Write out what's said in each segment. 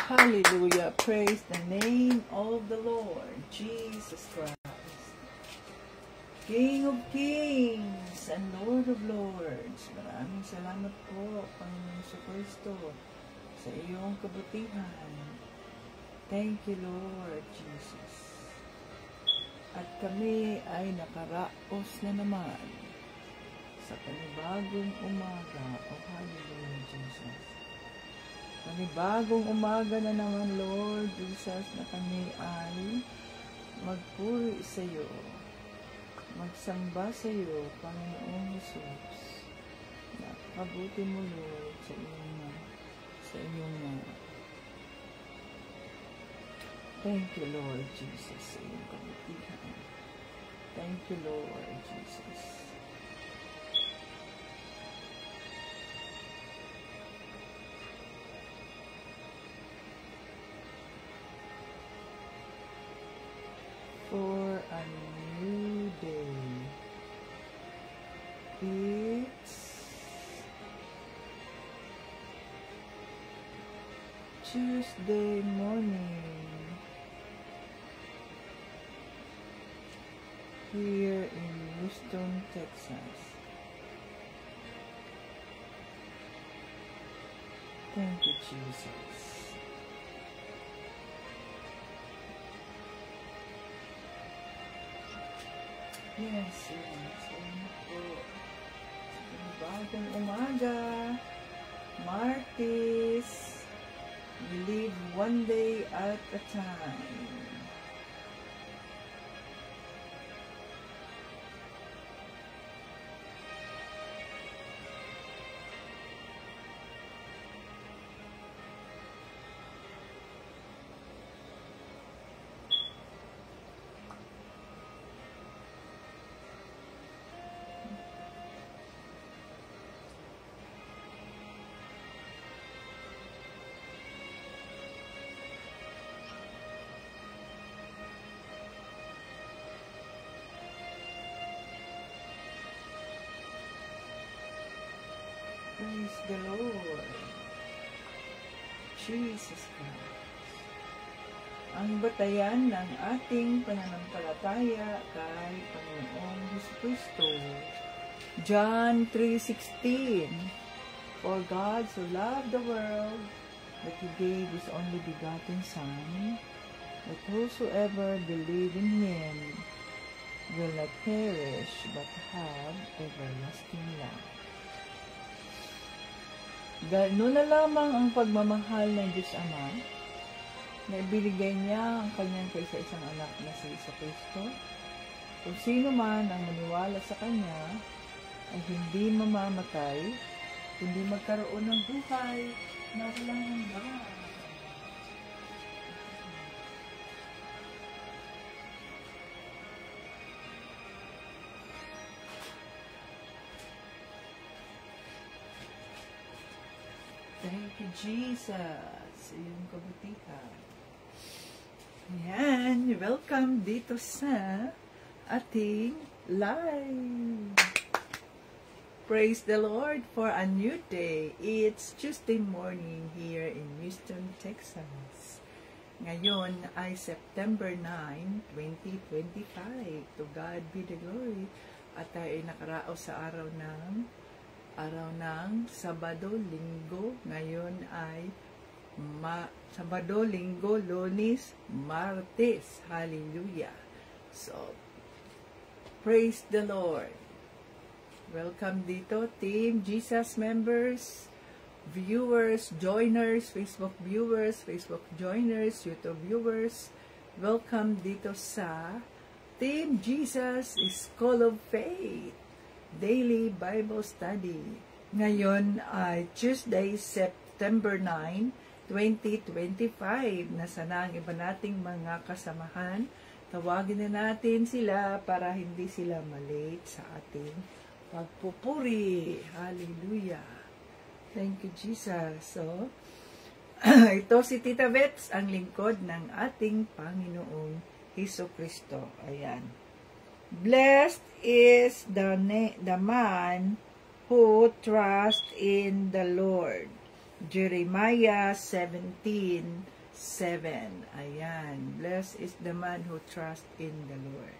Hallelujah. Praise the name of the Lord, Jesus Christ. King of Kings and Lord of Lords. Maraming salamat po, Panginoon Jesucristo, sa iyong kabutihan. Thank you, Lord Jesus. At kami ay nakaraos na naman sa panibagong umaga. Oh, hallelujah, Jesus. Panibagong umaga na naman, Lord Jesus, na kami ay magpuri sa iyo, magsamba sa iyo, Panginoong Jesus. Napakabuti mo, Lord, sa iyong thank you, Lord Jesus, sa iyong kabutihan. Thank you, Lord Jesus. For a new day. It's Tuesday morning here in Houston, Texas. Thank you, Jesus. Yes, bagong umaga, Martis. We live one day at a time. Praise the Lord, Jesus Christ. Ang batayan ng ating pananampalataya kay Panginoong Jesucristo. John 3:16. For God so loved the world that He gave His only begotten Son, that whosoever believe in Him will not perish but have everlasting life. Gano'n na lamang ang pagmamahal ng Diyos Ama na ibinigay niya ang kanyang kaisa-isang anak na si Jesucristo. Kung sino man ang maniwala sa Kanya ay hindi mamamatay, kundi magkaroon ng buhay na walang hanggan. Thank you, Jesus, sa iyong kabutihan. Ayan, welcome dito sa ating live. Praise the Lord for a new day. It's Tuesday morning here in Houston, Texas. Ngayon ay September 9, 2025. To God be the glory. At tayo ay nakaraos sa araw ng Sabado, Linggo. Ngayon ay Sabado, Linggo, Lunes, Martes. Hallelujah. So, praise the Lord. Welcome dito, Team Jesus members, viewers, joiners, Facebook viewers, Facebook joiners, YouTube viewers. Welcome dito sa Team Jesus School of Faith Daily Bible Study. Ngayon ay Tuesday, September 9, 2025. Nasana ang iba nating mga kasamahan. Tawagin na natin sila para hindi sila malate sa ating pagpupuri. Hallelujah. Thank you, Jesus. So, ito si Tita Bets, ang lingkod ng ating Panginoong Jesucristo. Ayan. Blessed is the man who trusts in the Lord. Jeremiah 17:7. Ayan. Blessed is the man who trusts in the Lord.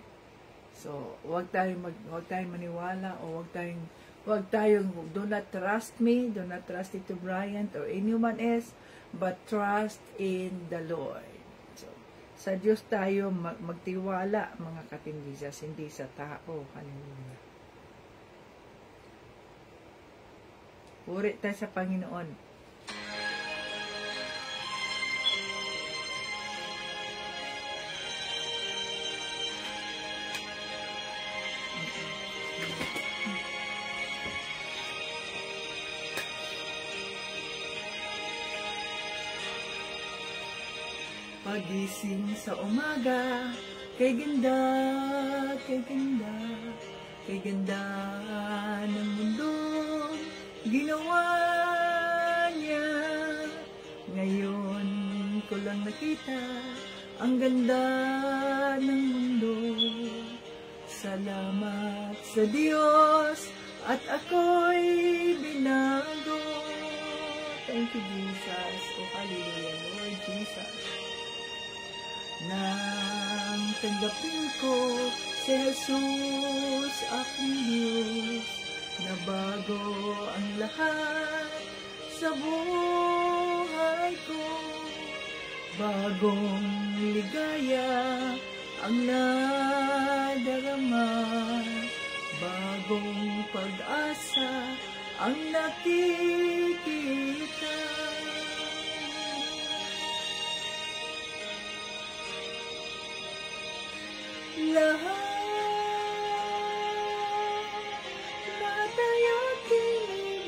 So, wag tayong maniwala o wag tayong do not trust me, do not trust Tito Bryant or anyone else, but trust in the Lord. So, sa Diyos tayo magtiwala, mga katindisas, hindi sa tao. Hallelujah. Puri tayo sa Panginoon. Pagising sa umaga, kay ganda ng mundo, ginawa niya. Ngayon ko lang nakita ang ganda ng mundo. Salamat sa Diyos at ako'y binago. Thank you, Jesus. Oh, hallelujah, Lord Jesus. Nang tanggapin ko si Jesus, aking Diyos, na bago ang lahat sa buhay ko. Bagong ligaya ang nadarama, bagong pag-asa ang nakikita. Lahat ay aking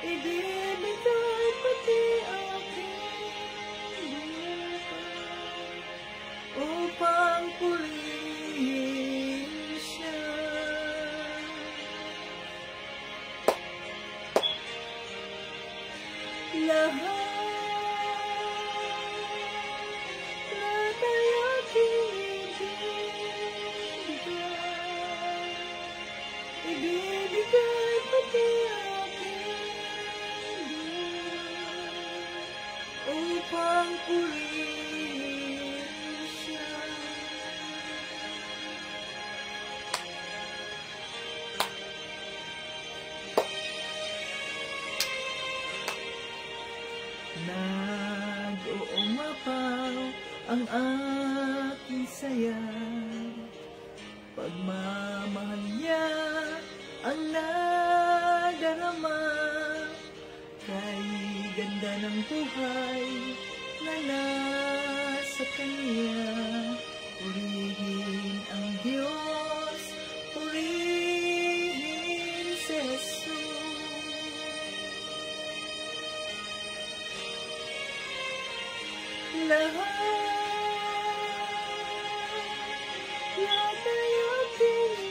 ibibigay pati aking buhay upang purihin siya. Lahat ay aking ibibigay pati aking buhay upang purihin siya. Nag-uumapaw ang aking saya, pagmamahal niya ang nadarama, kay ganda ng buhay na nasa kanya. Purihin ang Diyos, purihin si Jesus. Lahat ay aking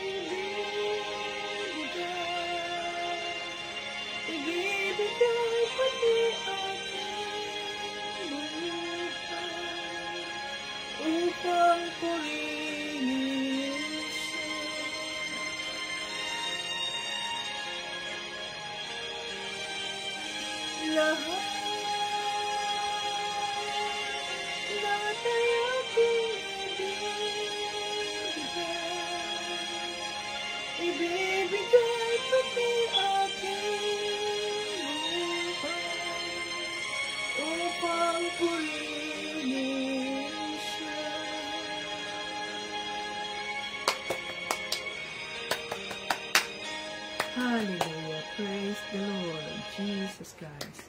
ibibigay pati aking buhay upang purihin siya. Lahat ay aking ibibigay pati aking buhay upang purihin siya. Hallelujah. Praise the Lord Jesus Christ.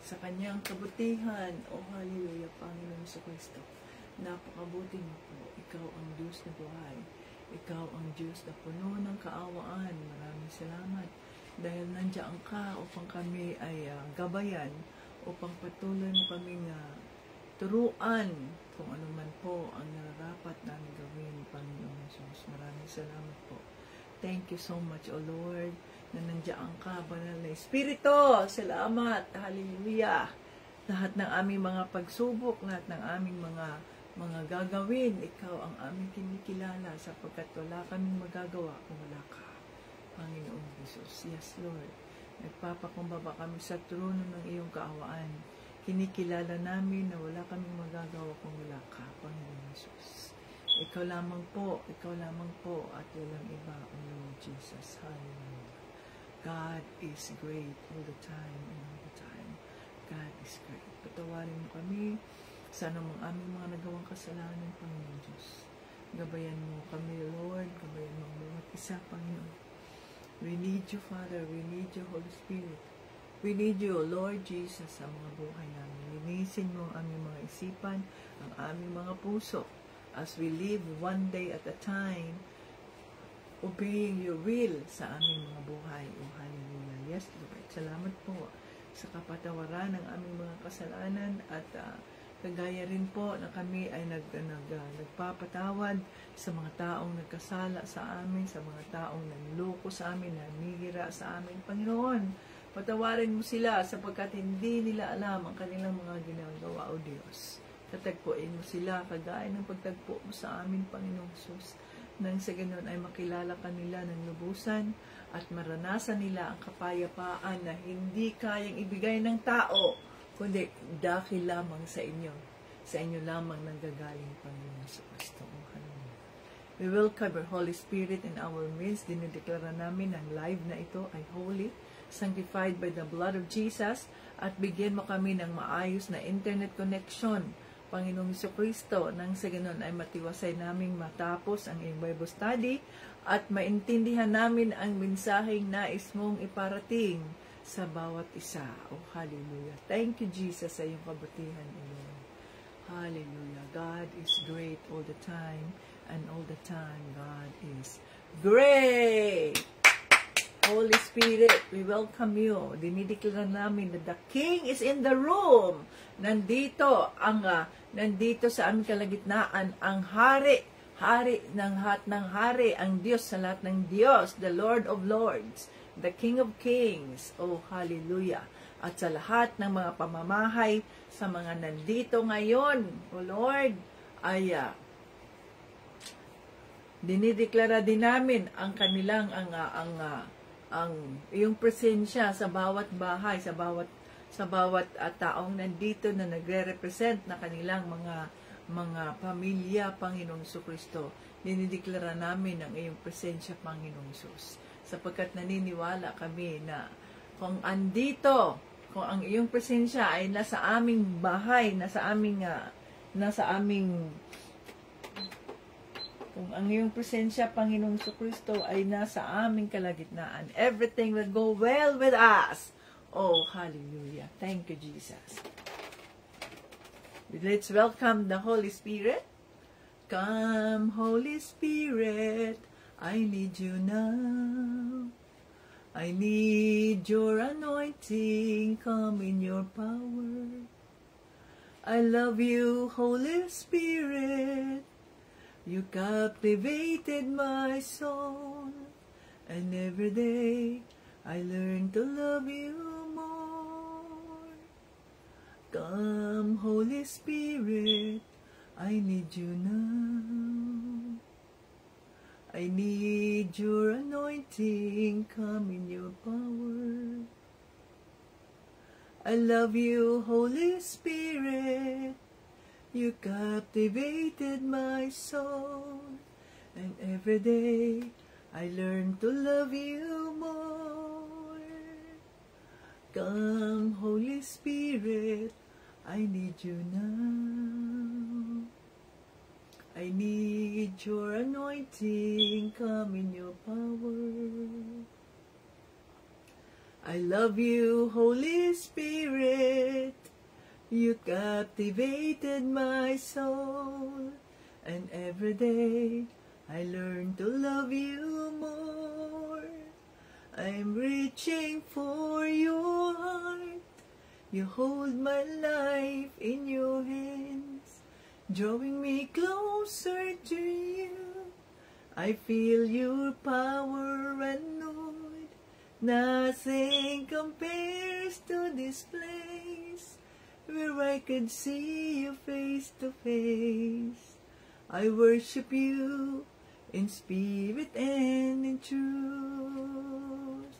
Sa kanyang kabutihan, o hallelujah, Panginoon sa Kristo. Napakabuti mo po. Ikaw ang Diyos na buhay. Ikaw ang Diyos na puno ng kaawaan. Maraming salamat. Dahil nandiyan ka upang kami ay gabayan, upang patuloy mo kaming turuan kung ano man po ang nararapat namin gawin, Panginoon Jesus. Maraming salamat po. Thank you so much, O Lord, na nandiyan ka, Banal na Espiritu. Salamat. Hallelujah. Lahat ng aming mga pagsubok, lahat ng aming mga gagawin, ikaw ang aming kinikilala sapagkat wala kaming magagawa kung wala ka. Panginoong Jesus. Yes, Lord. Nagpapakumbaba kami sa trono ng iyong kaawaan. Kinikilala namin na wala kaming magagawa kung wala ka, Panginoong Jesus. Ikaw lamang po, at walang iba, O Lord Jesus. Hallelujah. God is great all the time and all the time. God is great. Patawarin mo kami sa anumang aming mga nagawang kasalanan, Panginoon Diyos. Gabayan mo kami, Lord. Gabayan mo ang bawat isa, Panginoon. We need you, Father. We need you, Holy Spirit. We need you, Lord Jesus, sa mga buhay namin. Linisin mo ang aming mga isipan, ang aming mga puso, as we live one day at a time, obeying your will sa aming mga buhay. Oh, hallelujah. Yes, Lord. Salamat po sa kapatawaran ng aming mga kasalanan at kagaya rin po na kami ay nagpapatawad sa mga taong nagkasala sa amin, sa mga taong nanloko sa amin, nanihira sa amin. Panginoon, patawarin mo sila sapagkat hindi nila alam ang kanilang mga ginagawa, O Diyos. Katagpuin mo sila kagaya ng pagtagpo mo sa amin, Panginoong Jesus. Nang sa ganon ay makilala kanila ng lubusan at maranasan nila ang kapayapaan na hindi kayang ibigay ng tao, kundi dahil lamang sa inyo. Sa inyo lamang nanggagaling, Panginoon sa Kristo. We welcome your Holy Spirit in our midst. Dinideklara namin ang live na ito ay holy, sanctified by the blood of Jesus, at bigyan mo kami ng maayos na internet connection, Panginoong Kristo, nang sa ganon ay matiwasay naming matapos ang iyong Bible study at maintindihan namin ang mensaheng nais mong iparating sa bawat isa. Oh, hallelujah. Thank you, Jesus, sa iyong kabutihan, Lord. Hallelujah. God is great all the time, and all the time, God is great. Holy Spirit, we welcome you. Dinideklara namin na the King is in the room. Nandito sa aming kalagitnaan ang hari ng lahat ng hari, ang Diyos sa lahat ng Diyos, the Lord of Lords, the King of Kings. Oh, hallelujah. At sa lahat ng mga pamamahay, sa mga nandito ngayon, oh Lord, ay dinideklara din namin ang kanilang ang iyong presensya sa bawat bahay, sa bawat taong nandito na nagre-represent na kanilang mga pamilya, Panginoong Kristo. Dinideklara namin ang iyong presensya, Panginoong Jesus, sapagkat naniniwala kami na kung ang iyong presensya ay nasa aming bahay, kung ang iyong presensya, Panginoong Kristo, ay nasa aming kalagitnaan, everything will go well with us. Oh, hallelujah. Thank you, Jesus. Let's welcome the Holy Spirit. Come, Holy Spirit, I need you now. I need your anointing, come in your power. I love you, Holy Spirit. You captivated my soul, and every day I learn to love you more. Come, Holy Spirit, I need you now. I need your anointing, come in your power. I love you, Holy Spirit. You captivated my soul, and every day I learn to love you more. Come, Holy Spirit, I need you now. I need your anointing, come in your power. I love you, Holy Spirit. You captivated my soul, and every day I learn to love you more. I'm reaching for your heart. You hold my life in your hands, drawing me closer to you. I feel your power renewed. Nothing compares to this place, where I could see you face to face. I worship you in spirit and in truth.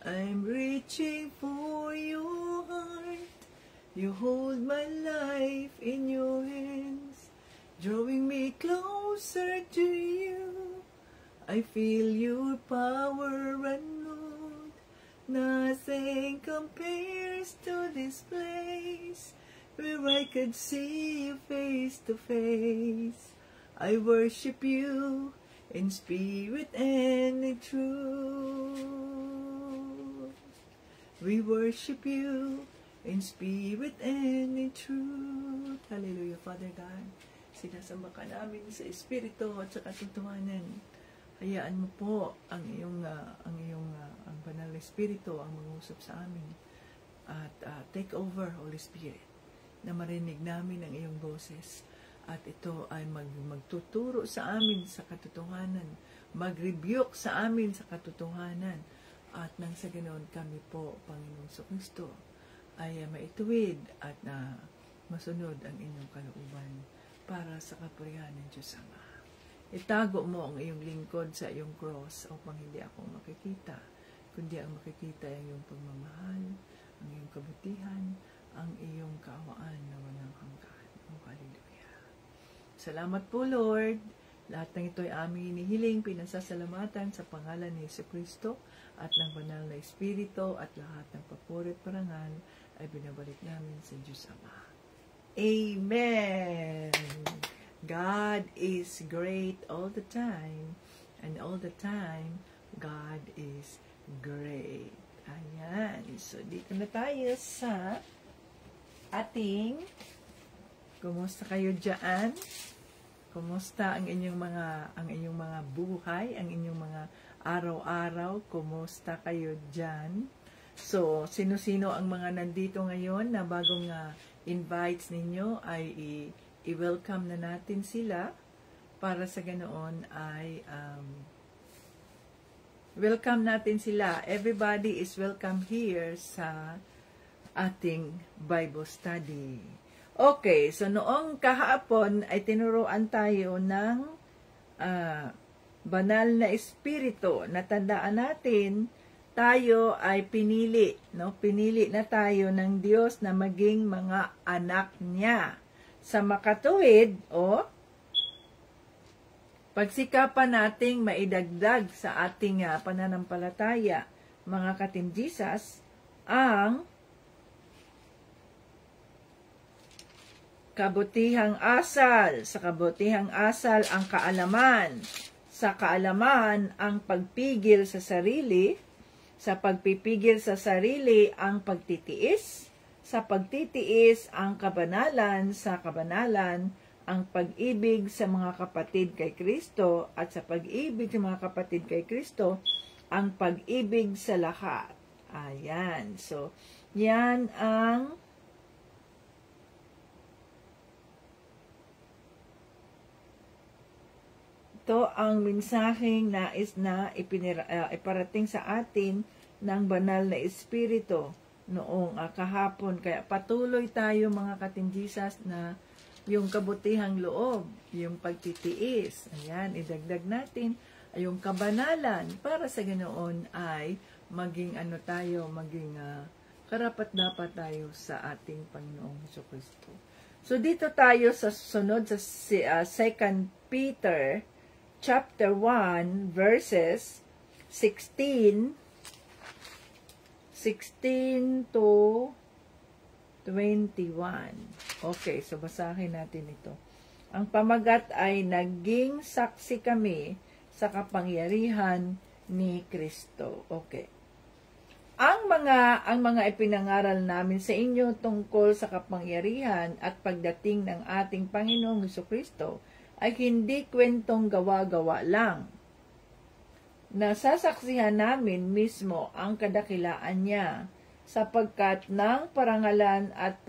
I'm reaching for your heart. You hold my life in your hands, drawing me closer to you. I feel your power renewed. Nothing compares to this place, where I could see you face to face. I worship you in spirit and in truth. We worship you in spirit and in truth. Hallelujah, Father God. Sinasamba ka namin sa espiritu at sa katotohanan. Hayaan mo po ang ang banal na espiritu ang mangusap sa amin. At take over, Holy Spirit, na marinig namin ang iyong boses. At ito ay magtuturo sa amin sa katotohanan, mag-rebuke sa amin sa katotohanan. At nang sa ganoon kami po, Panginoong Kristo, ay maituwid at masunod ang inyong kalooban para sa kapurihan ng Diyos Ama. Itago mo ang iyong lingkod sa iyong cross upang hindi ako makikita, kundi ang makikita ay iyong pagmamahal, ang iyong kabutihan, ang iyong kaawaan na walang hanggan. Oh, hallelujah. Salamat po, Lord. Lahat ng ito ay aming hinihiling, pinasasalamatan sa pangalan ni Jesucristo at ng banal na Espiritu, at lahat ng papuri at parangal ay binabalik namin sa Diyos Ama. Amen! God is great all the time, and all the time, God is great. Ayan. So, dito na tayo sa ating, kumusta kayo dyan? Kumusta ang inyong mga buhay, ang inyong mga araw-araw? Kumusta kayo dyan? So, sino-sino ang mga nandito ngayon na bagong invites ninyo ay i-welcome na natin sila para sa ganoon ay welcome natin sila. Everybody is welcome here sa ating Bible study. Okay, so noong kahapon ay tinuruan tayo ng banal na espiritu. Natandaan natin, tayo ay pinili, no? Pinili na tayo ng Diyos na maging mga anak niya. Sa makatuwid, pagsikapan nating maidagdag sa ating pananampalataya, mga ka-Team Jesus, ang kabutihang asal. Sa kabutihang asal, ang kaalaman. Sa kaalaman, ang pagpigil sa sarili. Sa pagpipigil sa sarili, ang pagtitiis. Sa pagtitiis, ang kabanalan. Sa kabanalan, ang pag-ibig sa mga kapatid kay Kristo. At sa pag-ibig sa mga kapatid kay Kristo, ang pag-ibig sa lahat. Ayan. So, yan ang ito ang mensaheng nais na iparating sa atin ng banal na espiritu noong kahapon. Kaya patuloy tayo, mga ka-Team Jesus, na yung kabutihang loob, yung pagtitiis, ayan, idagdag natin ay yung kabanalan para sa ganoon ay maging maging karapat-dapat tayo sa ating Panginoong Jesucristo. So dito tayo sa sunod sa 2 Peter chapter 1 verses 16 to 21. Okay, so basahin natin ito. Ang pamagat ay naging saksi kami sa kapangyarihan ni Kristo. Okay. Ang mga ipinangaral namin sa inyo tungkol sa kapangyarihan at pagdating ng ating Panginoong Jesucristo ay hindi kwentong gawa-gawa lang. Nasasaksihan namin mismo ang kadakilaan niya, sapagkat ng parangalan at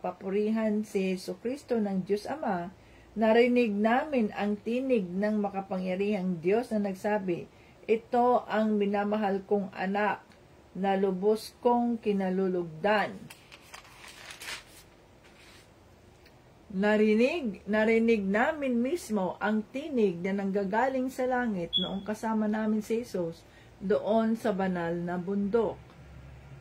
papurihan si Jesucristo ng Diyos Ama, narinig namin ang tinig ng makapangyarihang Diyos na nagsabi, "Ito ang minamahal kong anak, na lubos kong kinalulugdan." Narinig namin mismo ang tinig na nanggagaling sa langit noong kasama namin si Jesus doon sa banal na bundok.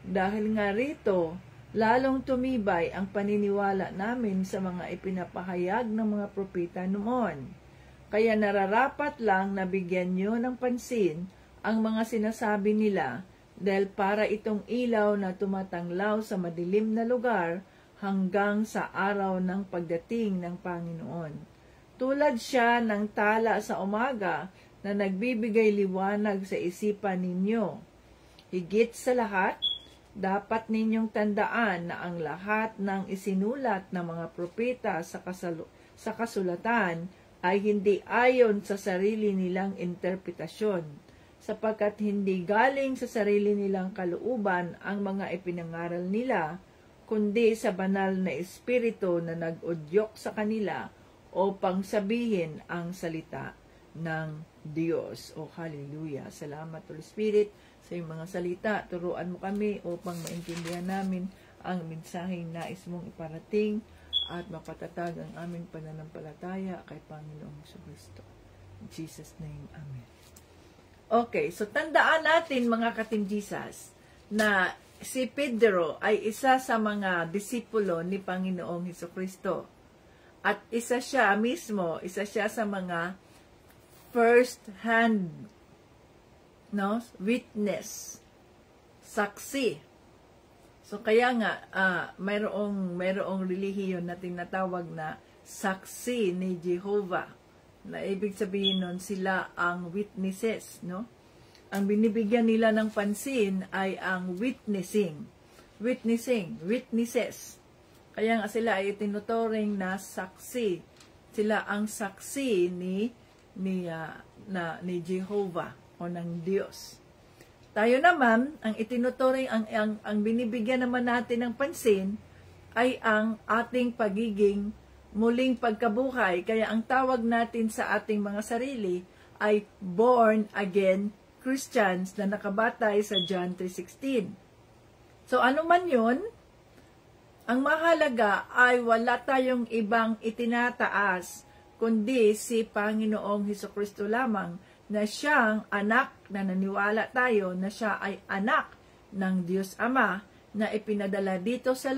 Dahil nga rito, lalong tumibay ang paniniwala namin sa mga ipinapahayag ng mga propeta noon. Kaya nararapat lang na bigyan nyo ng pansin ang mga sinasabi nila dahil para itong ilaw na tumatanglaw sa madilim na lugar hanggang sa araw ng pagdating ng Panginoon. Tulad siya ng tala sa umaga na nagbibigay liwanag sa isipan ninyo. Higit sa lahat, dapat ninyong tandaan na ang lahat ng isinulat ng mga propeta sa kasulatan ay hindi ayon sa sarili nilang interpretasyon, sapagkat hindi galing sa sarili nilang kalooban ang mga ipinangaral nila, kundi sa banal na espiritu na nag-udyok sa kanila upang sabihin ang salita ng Diyos. O hallelujah! Salamat, Holy Spirit, sa iyong mga salita. Turuan mo kami upang maintindihan namin ang mensaheng nais mong iparating at mapatatag ang aming pananampalataya kay Panginoong Jesucristo. In Jesus' name, Amen. Okay, so tandaan natin mga ka-Team Jesus na si Pedro ay isa sa mga disipulo ni Panginoong Jesucristo. At isa siya sa mga first-hand witness, saksi. So kaya nga, mayroong relihiyon na tinatawag na saksi ni Jehovah. Na ibig sabihin nun, sila ang witnesses, no? Ang binibigyan nila ng pansin ay ang witnesses. Kaya nga sila ay tinuturing na saksi. Sila ang saksi ni Jehovah o ng Diyos. Tayo naman, ang itinuturing, ang binibigyan naman natin ng pansin ay ang ating pagiging muling pagkabuhay. Kaya ang tawag natin sa ating mga sarili ay born again Christians na nakabatay sa John 3:16. So ano man yun, ang mahalaga ay wala tayong ibang itinataas kundi si Panginoong Hesukristo lamang, na siyang anak, na naniwala tayo na siya ay anak ng Diyos Ama na ipinadala dito sa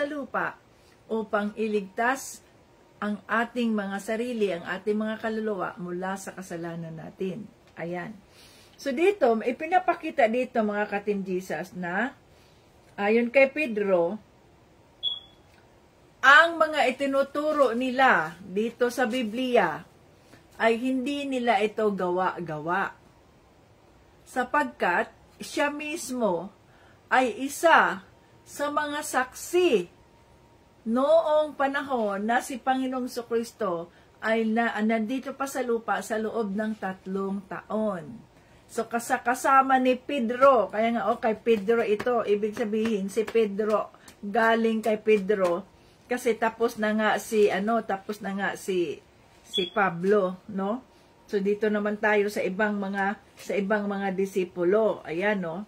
lupa upang iligtas ang ating mga sarili, ang ating mga kaluluwa mula sa kasalanan natin. Ayan. So dito, ipinapakita dito mga ka-Team Jesus na ayon kay Pedro, ang mga itinuturo nila dito sa Biblia ay hindi nila ito gawa-gawa. Sapagkat siya mismo ay isa sa mga saksi noong panahon na si Panginoong Jesucristo ay nandito pa sa lupa sa loob ng 3 taon. So kasama ni Pedro, kaya nga kay Pedro ito, ibig sabihin si Pedro, galing kay Pedro, kasi tapos na nga si Pablo, no? So dito naman tayo sa ibang mga disipulo. Ayan, no?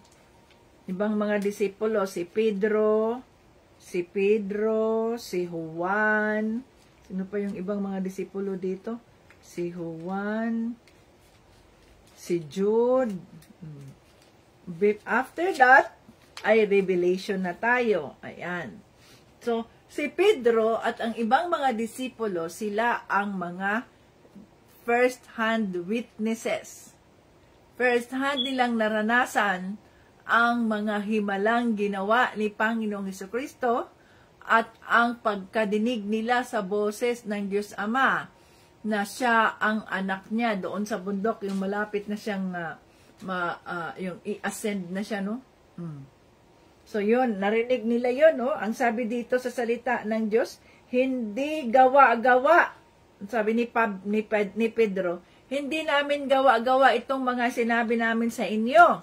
Ibang mga disipulo, si Pedro, si Juan. Sino pa yung ibang mga disipulo dito? Si Juan, si Jude. After that, ay Revelation na tayo. Ayan. So, si Pedro at ang ibang mga disipulo, sila ang mga first-hand witnesses. First-hand nilang naranasan ang mga himalang ginawa ni Panginoong Hesukristo at ang pagkadinig nila sa boses ng Diyos Ama na siya ang anak niya doon sa bundok, yung malapit na siyang yung i-ascend na siya, no? So yun, narinig nila yun, no? Ang sabi dito sa salita ng Diyos, hindi gawa-gawa. Sabi ni Pedro, hindi namin gawa-gawa itong mga sinabi namin sa inyo,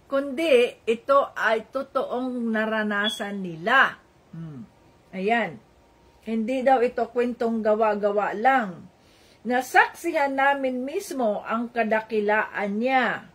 kundi ito ay totoong naranasan nila. Ayan. Hindi daw ito kwentong gawa-gawa lang. Nasaksihan namin mismo ang kadakilaan niya.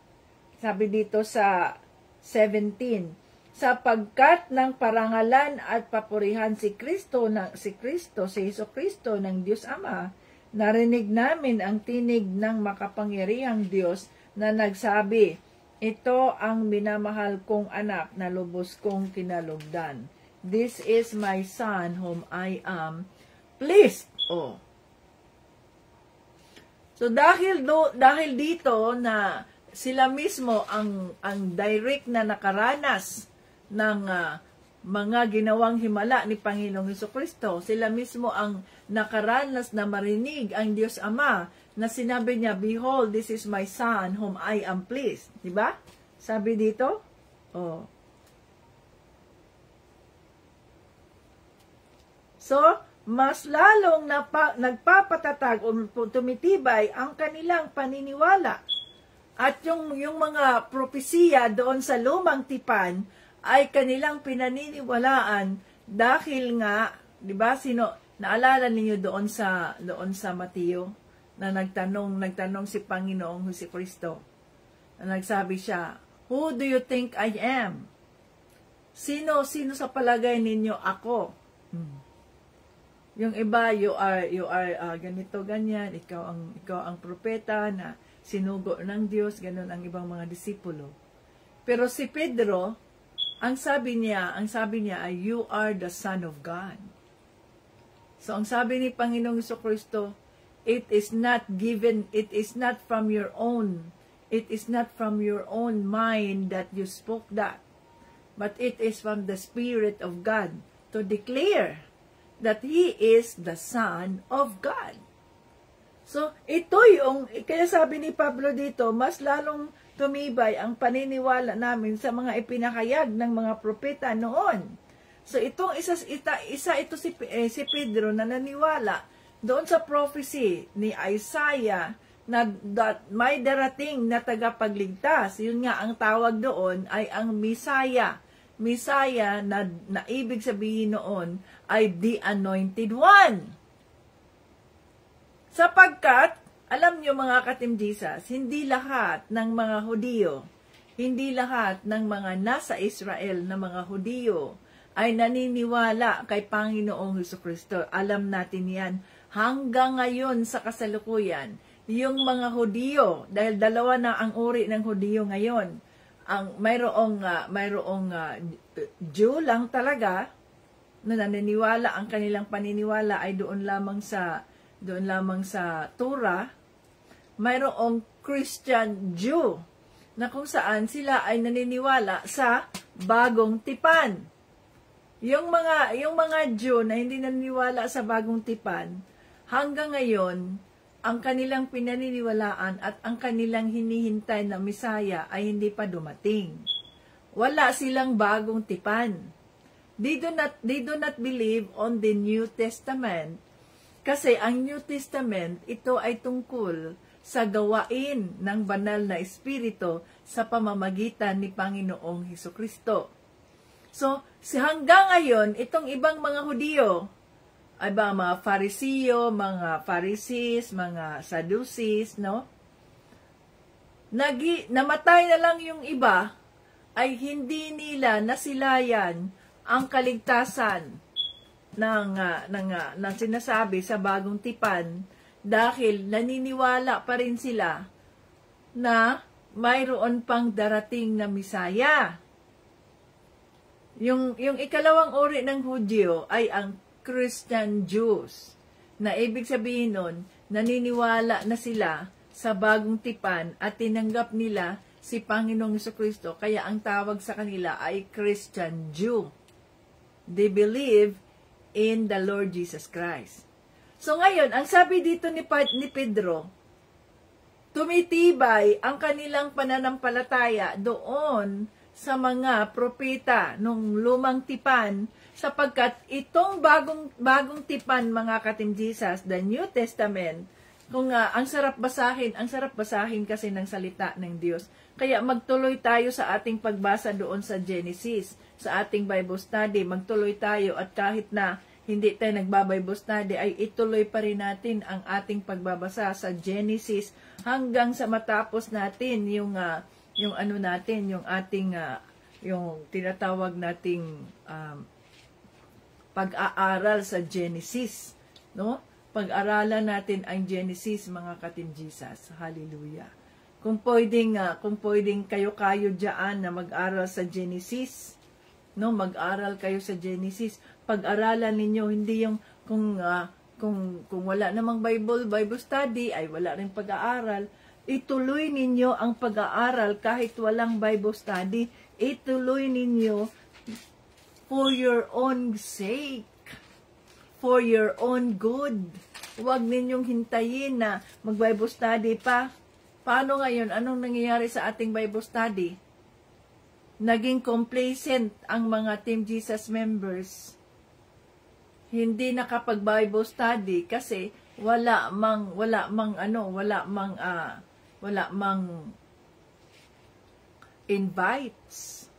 Sabi dito sa 17, sapagkat ng parangalan at papurihan si Hesus Kristo ng Diyos Ama, narinig namin ang tinig ng makapangyarihang Diyos na nagsabi, ito ang minamahal kong anak na lubos kong kinalugdan. This is my son whom I am pleased. Oh. So dahil dito na sila mismo ang direct na nakaranas ng mga ginawang himala ni Panginoong Jesucristo, sila mismo ang nakaranas na marinig ang Diyos Ama na sinabi niya, behold, this is my son whom I am pleased. Diba? Sabi dito? Oh. So, mas lalong nagpapatatag o tumitibay ang kanilang paniniwala. At yung mga propesiya doon sa lumang tipan ay kanilang pinaniniwalaan dahil nga, 'di ba? Naalala niyo doon sa Mateo na nagtanong si Panginoong Jesucristo. Na nagsabi siya, who do you think I am? Sino sa palagay ninyo ako? Yung iba, you are ganito ganyan, ikaw ang propeta na sinugo ng Diyos, ganun ang ibang mga disipulo. Pero si Pedro, ang sabi niya ay, you are the Son of God. So, ang sabi ni Panginoong Jesucristo, it is not from your own mind that you spoke that, but it is from the Spirit of God to declare that He is the Son of God. So, ito kaya sabi ni Pablo dito, mas lalong tumibay ang paniniwala namin sa mga ipinahayag ng mga propeta noon. So, ito si Pedro na naniwala doon sa prophecy ni Isaiah na may darating na tagapagligtas. Yun nga, ang tawag doon ay ang Messiah. Messiah na ibig sabihin noon ay the Anointed One. Sapagkat, alam nyo mga ka-Team Jesus, hindi lahat ng mga Hudiyo, hindi lahat ng mga nasa Israel na mga Hudiyo ay naniniwala kay Panginoong Jesucristo. Alam natin yan. Hanggang ngayon sa kasalukuyan, yung mga Hudiyo, dahil dalawa na ang uri ng Hudiyo ngayon, mayroong Jew lang talaga, na naniniwala, ang kanilang paniniwala ay doon lamang sa Torah. Mayroong Christian Jew na kung saan sila ay naniniwala sa bagong tipan. Yung mga Jew na hindi naniniwala sa bagong tipan, hanggang ngayon, ang kanilang pinaniniwalaan at ang kanilang hinihintay na Messiah ay hindi pa dumating. Wala silang bagong tipan. They do not believe on the New Testament. Kasi ang New Testament, ito ay tungkol sa gawain ng banal na espiritu sa pamamagitan ni Panginoong Jesucristo. So, hanggang ngayon, itong ibang mga Hudiyo, ay ba mga Fariseo, mga Pharisees, mga Sadducees, no? Namatay na lang yung iba, ay hindi nila nasilayan ang kaligtasan ng sinasabi sa bagong tipan dahil naniniwala pa rin sila na mayroon pang darating na Misaya. Yung ikalawang uri ng Hudyo ay ang Christian Jews, na ibig sabihin nun, naniniwala na sila sa bagong tipan at tinanggap nila si Panginoong Jesucristo, kaya ang tawag sa kanila ay Christian Jew. They believe in the Lord Jesus Christ. So ngayon, ang sabi dito ni Pedro, tumitibay ang kanilang pananampalataya doon sa mga propeta nung lumang tipan, sapagkat itong bagong tipan, mga ka-Team Jesus, the New Testament, kung ang sarap basahin kasi ng salita ng Diyos. Kaya magtuloy tayo sa ating pagbasa doon sa Genesis, sa ating Bible study, magtuloy tayo, at kahit na hindi tayo nagba-Bible study, ay ituloy pa rin natin ang ating pagbabasa sa Genesis hanggang sa matapos natin yung ating yung tinatawag nating pag-aaral sa Genesis, no? Pag-aralan natin ang Genesis, mga ka-Team Jesus. Hallelujah. Kung pwedeng kayo diyan na mag-aral sa Genesis, no? Mag-aral kayo sa Genesis. Pag-aralan ninyo, hindi yung kung wala namang Bible study, ay wala rin pag-aaral. Ituloy ninyo ang pag-aaral kahit walang Bible study. Ituloy ninyo for your own sake, for your own good. Huwag ninyong hintayin na mag-Bible study pa. Paano ngayon? Anong nangyayari sa ating Bible study? Naging complacent ang mga Team Jesus members. Hindi nakapag-Bible study kasi wala mang invites.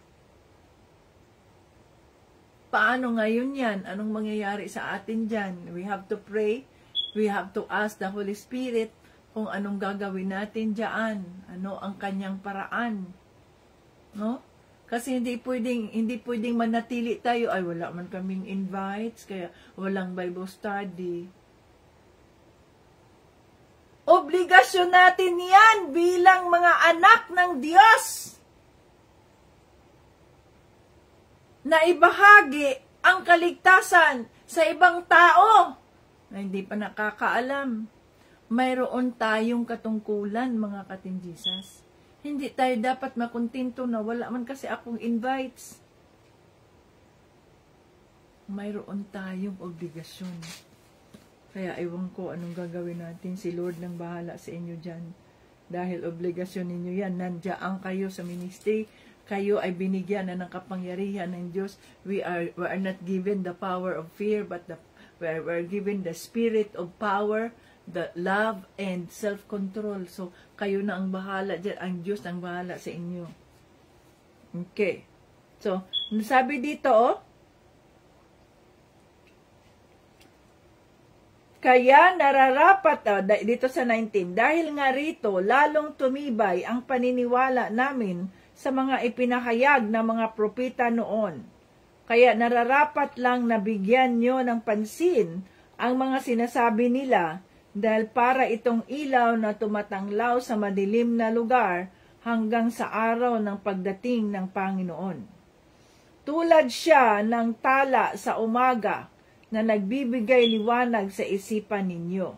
Paano ngayon yan? Anong mangyayari sa atin dyan? We have to pray. We have to ask the Holy Spirit kung anong gagawin natin dyan. Ano ang kanyang paraan. No? Kasi hindi pwedeng manatili tayo. Ay, wala man kaming invites, kaya walang Bible study. Obligasyon natin yan bilang mga anak ng Diyos na ibahagi ang kaligtasan sa ibang tao na hindi pa nakakaalam. Mayroon tayong katungkulan, mga ka-Team Jesus. Hindi tayo dapat makontento na wala man kasi akong invites. Mayroon tayong obligasyon. Kaya ewan ko anong gagawin natin. Si Lord nang bahala sa inyo dyan. Dahil obligasyon ninyo yan. Nandiyan kayo sa ministry. Kayo ay binigyan na ng kapangyarihan ng Diyos. We are not given the power of fear, but we are given the spirit of power, the love, and self-control. So, kayo na ang bahala dyan. Ang Diyos ang bahala sa inyo. Okay. So, nasabi dito, kaya nararapat, dito sa 19, dahil nga rito, lalong tumibay ang paniniwala namin sa mga ipinahayag ng mga propeta noon. Kaya nararapat lang na bigyan nyo ng pansin ang mga sinasabi nila dahil para itong ilaw na tumatanglaw sa madilim na lugar hanggang sa araw ng pagdating ng Panginoon. Tulad siya ng tala sa umaga na nagbibigay liwanag sa isipan ninyo.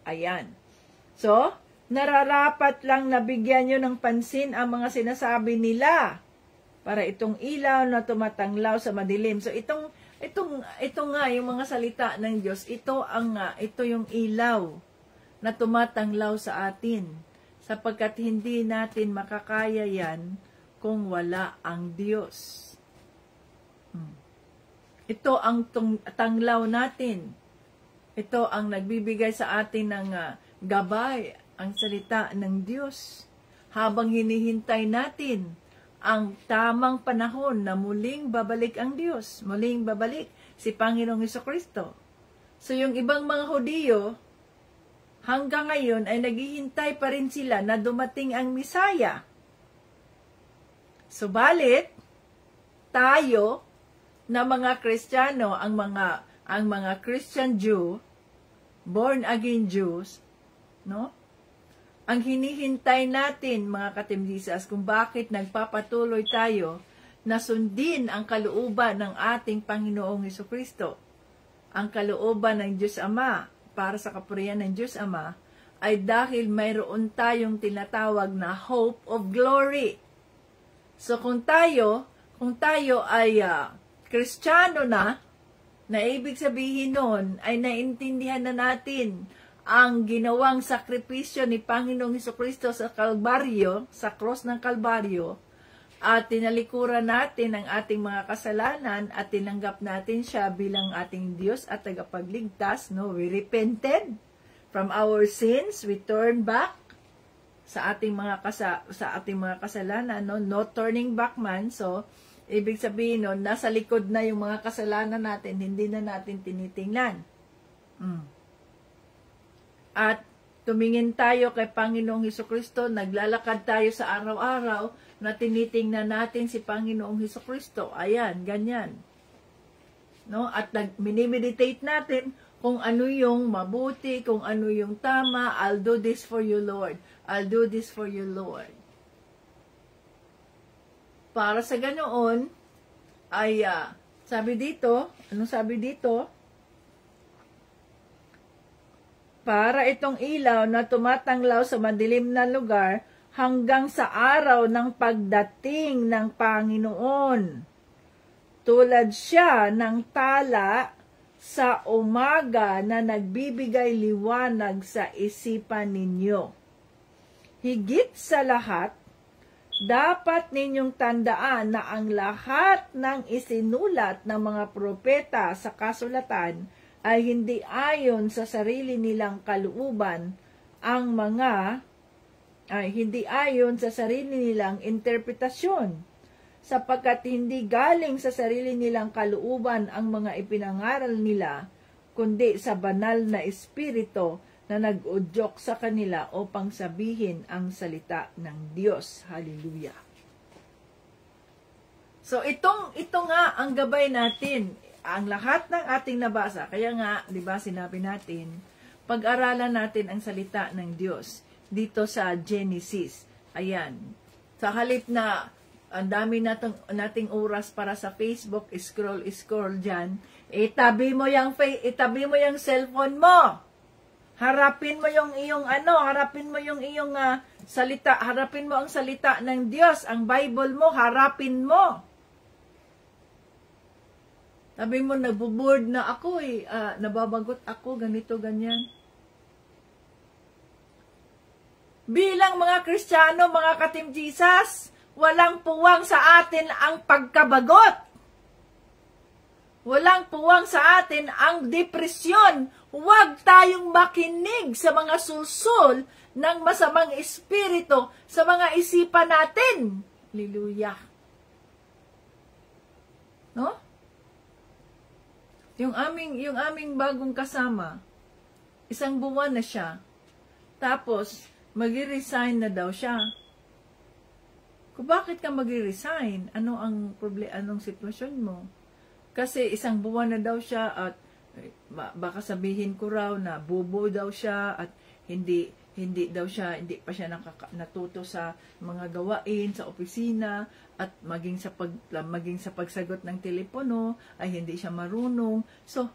Ayan. So, nararapat lang na bigyan nyo ng pansin ang mga sinasabi nila para itong ilaw na tumatanglaw sa madilim. So, ito nga yung mga salita ng Diyos. Ito yung ilaw na tumatanglaw sa atin. Sapagkat hindi natin makakaya yan kung wala ang Diyos. Ito ang tanglaw natin. Ito ang nagbibigay sa atin ng gabay, ang salita ng Diyos. Habang hinihintay natin ang tamang panahon na muling babalik ang Diyos. Muling babalik si Panginoong Hesukristo. So yung ibang mga Hudiyo, hanggang ngayon ay naghihintay pa rin sila na dumating ang Misaya. Subalit, tayo na mga Kristiyano, ang mga Christian Jew, born again Jews, no? Ang hinihintay natin, mga ka-Team Jesus, kung bakit nagpapatuloy tayo na sundin ang kalooban ng ating Panginoong Hesukristo. Ang kalooban ng Diyos Ama para sa kapurihan ng Diyos Ama ay dahil mayroon tayong tinatawag na hope of glory. So kung tayo ay Kristiyano na ibig sabihin nun ay naintindihan na natin ang ginawang sakripisyo ni Panginoong Hesukristo sa Kalbaryo, sa cross ng Kalbaryo, at tinalikuran natin ang ating mga kasalanan at tinanggap natin siya bilang ating Diyos at tagapagligtas, no? We repented from our sins, we turn back sa ating mga kasalanan, no? No turning back man. So, ibig sabihin nun, nasa likod na yung mga kasalanan natin, hindi na natin tinitingnan. At tumingin tayo kay Panginoong Hesukristo, naglalakad tayo sa araw-araw na tinitingnan natin si Panginoong Hesukristo. Ayan, ganyan. No? At minimeditate natin kung ano yung mabuti, kung ano yung tama. I'll do this for you, Lord. I'll do this for you, Lord. Para sa ganoon, ay, sabi dito, anong sabi dito? Para itong ilaw na tumatanglaw sa madilim na lugar hanggang sa araw ng pagdating ng Panginoon. Tulad siya ng tala sa umaga na nagbibigay liwanag sa isipan ninyo. Higit sa lahat, dapat ninyong tandaan na ang lahat ng isinulat ng mga propeta sa kasulatan ay hindi ayon sa sarili nilang kalooban, hindi ayon sa sarili nilang interpretasyon, sapagkat hindi galing sa sarili nilang kalooban ang mga ipinangaral nila, kundi sa banal na espiritu na nag-udyok sa kanila upang sabihin ang salita ng Diyos. Hallelujah. So ito nga ang gabay natin. Ang lahat ng ating nabasa, kaya nga, di ba, sinabi natin, pag-aralan natin ang salita ng Diyos dito sa Genesis. Ayan. Sa halip na ang dami nating oras para sa Facebook, scroll dyan, itabi mo yung cellphone mo. Harapin mo yung iyong harapin mo yung iyong salita, harapin mo ang salita ng Diyos, ang Bible mo, harapin mo. Sabi mo, nabuboard na ako nababagot ako, ganito, ganyan. Bilang mga Kristiyano, mga ka-Team Jesus, walang puwang sa atin ang pagkabagot. Walang puwang sa atin ang depresyon. Huwag tayong makinig sa mga susul ng masamang espiritu sa mga isipan natin. Hallelujah. No? Yung aming bagong kasama, 1 buwan na siya. Tapos, mag-resign na daw siya. Kung bakit ka mag-resign? Ano ang problema? Anong sitwasyon mo? Kasi 1 buwan na daw siya at baka sabihin ko raw na bobo daw siya at hindi pa siya natuto sa mga gawain sa opisina at maging sa pagsagot ng telepono ay hindi siya marunong. So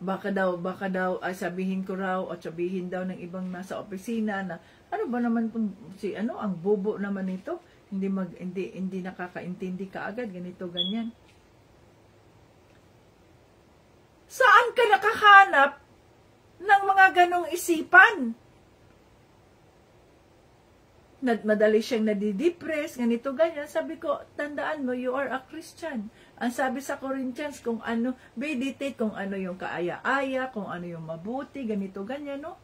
baka daw sabihin ko raw at sabihin daw ng ibang nasa opisina na ano ba naman ang bobo naman ito, hindi nakakaintindi kaagad, ganito ganyan. Saan ka nakahanap ng mga ganong isipan? Madali siyang nadidepress, ganito, ganyan. Sabi ko, tandaan mo, you are a Christian. Ang sabi sa Corinthians, kung ano, meditate kung ano yung kaaya-aya, kung ano yung mabuti, ganito, ganyan, no?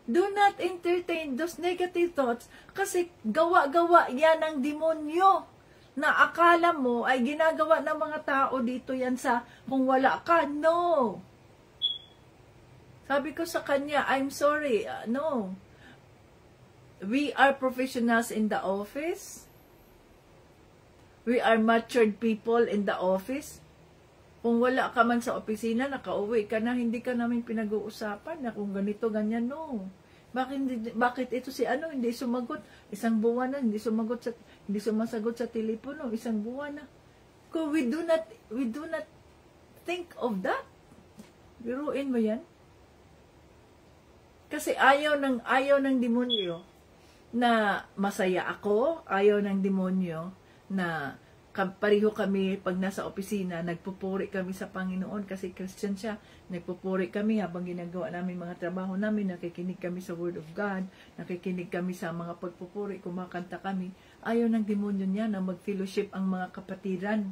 Do not entertain those negative thoughts kasi gawa-gawa yan ng demonyo na akala mo ay ginagawa ng mga tao dito yan sa kung wala ka. No. Sabi ko sa kanya, I'm sorry, no. We are professionals in the office. We are matured people in the office. Kung wala ka man sa opisina, nakauwi ka na, hindi ka namin pinag-uusapan na kung ganito, ganyan, no. Bakit ito hindi sumagot? 1 buwan na, hindi sumasagot sa telepono, 1 buwan na. Kung we do not think of that. Biruin mo yan. Kasi ayaw ng demonyo na masaya ako, ayaw ng demonyo na pareho kami pag nasa opisina, nagpupuri kami sa Panginoon kasi Christian siya, nagpupuri kami habang ginagawa namin mga trabaho namin, nakikinig kami sa Word of God, nakikinig kami sa mga pagpupuri, kumakanta kami. Ayaw ng demonyo niya na mag-fellowship ang mga kapatiran.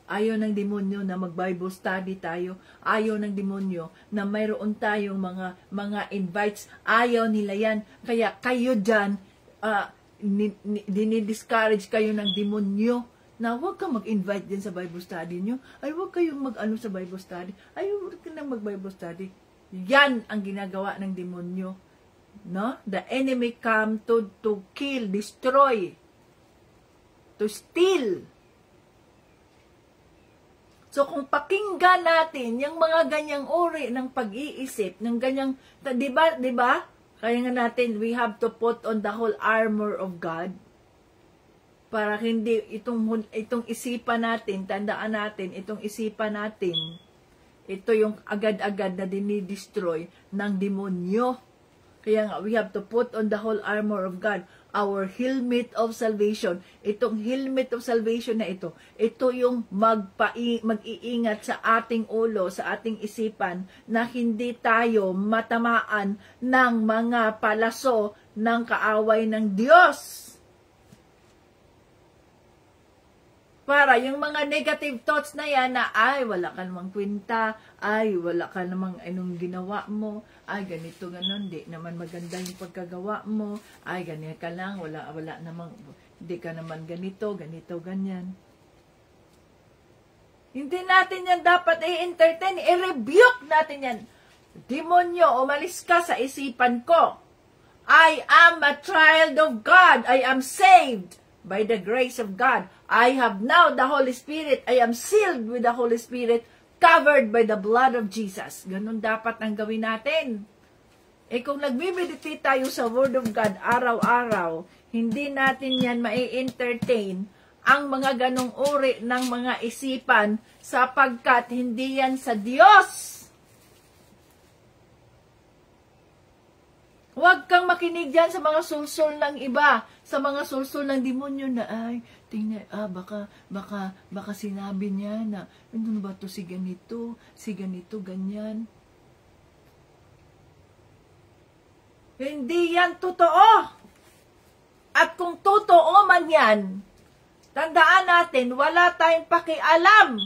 Ayaw ng demonyo na mag-Bible study tayo. Ayaw ng demonyo na mayroon tayong mga invites. Ayaw nila yan. Kaya kayo dyan, dinidiscourage kayo ng demonyo na huwag kang mag-invite din sa Bible study nyo. Ay, huwag kayong mag-ano sa Bible study. Ay, huwag ka na mag-Bible study. Yan ang ginagawa ng demonyo. No? The enemy come to kill, destroy. to steal. So kung pakinggan natin yung mga ganyang uri ng pag-iisip, ng ganyang, di ba? Kaya nga natin, we have to put on the whole armor of God. Para hindi itong isipan natin, tandaan natin, itong isipan natin, ito yung agad-agad na dinidestroy ng demonyo. Kaya nga, we have to put on the whole armor of God, our helmet of salvation. Itong helmet of salvation na ito yung mag-iingat sa ating ulo, sa ating isipan, na hindi tayo matamaan ng mga palaso ng kaaway ng Diyos. Para yung mga negative thoughts na yan na, ay, wala ka namang kwenta, ay, wala ka namang anong ginawa mo, ay, ganito, ganon, di naman maganda yung pagkagawa mo, ay, ganyan ka lang, wala namang, di ka naman ganito, ganyan. Hindi natin yan dapat i-entertain, i-rebuke natin yan. Demonyo, umalis ka sa isipan ko. I am a child of God, I am saved by the grace of God. I have now the Holy Spirit. I am sealed with the Holy Spirit, covered by the blood of Jesus. Ganun dapat ang gawin natin. Kung nagme-meditate tayo sa Word of God araw-araw, hindi natin yan mai-entertain ang mga ganong uri ng mga isipan sapagkat hindi yan sa Diyos. Huwag kang makinig dyan sa mga sulsul ng iba, sa mga sulsul ng demonyo na, ay, tingnan, baka sinabi niya na, ano ba to si ganito, ganyan. Hindi yan totoo. At kung totoo man yan, tandaan natin, wala tayong pakialam